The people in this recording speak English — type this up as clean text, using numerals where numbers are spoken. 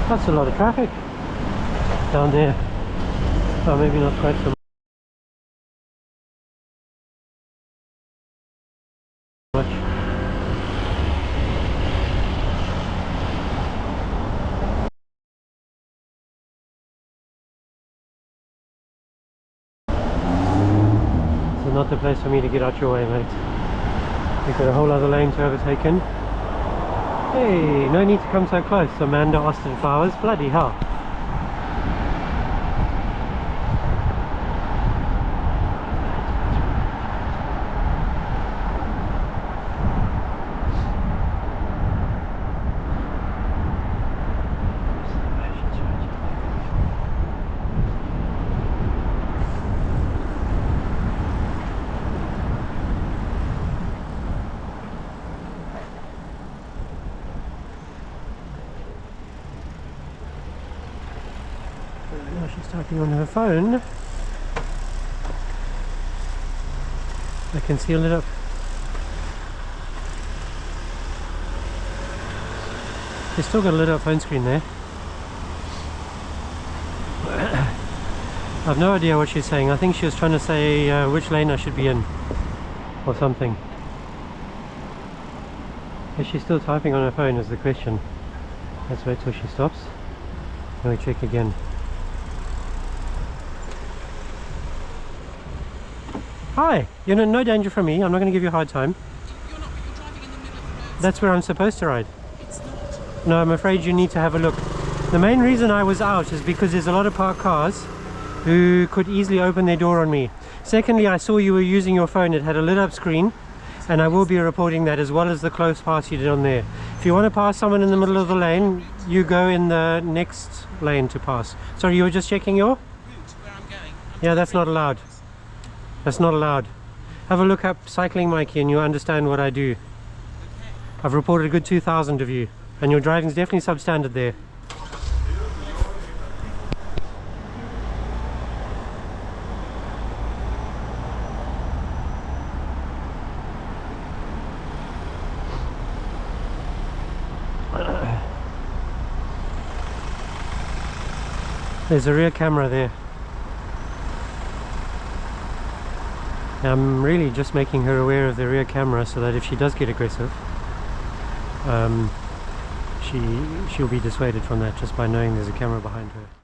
That's a lot of traffic down there. Oh, maybe not quite so much. This is not the place for me to get out your way, mate. We've got a whole other lane to overtake in. Hey, no need to come so close, Amanda Austin Flowers. Bloody hell. Now she's typing on her phone. I can seal it up. She's still got a lit up phone screen there. I've no idea what she's saying. I think she was trying to say which lane I should be in or something. Is she still typing on her phone is the question. Let's wait till she stops and we check again. Hi, you're in no danger from me. I'm not going to give you a hard time. You're not, but you're driving in the middle of the road. That's where I'm supposed to ride. It's not. No, I'm afraid you need to have a look. The main reason I was out is because there's a lot of parked cars who could easily open their door on me. Secondly, I saw you were using your phone. It had a lit up screen, and I will be reporting that as well as the close pass you did on there. If you want to pass someone in the middle of the lane, you go in the next lane to pass. Sorry, you were just checking your? Route where I'm going. Yeah, that's not allowed. That's not allowed. Have a look up CyclingMikey and you'll understand what I do. Okay. I've reported a good 2,000 of you, and your driving's definitely substandard there. There's a rear camera there. I'm really just making her aware of the rear camera so that if she does get aggressive, she'll be dissuaded from that just by knowing there's a camera behind her.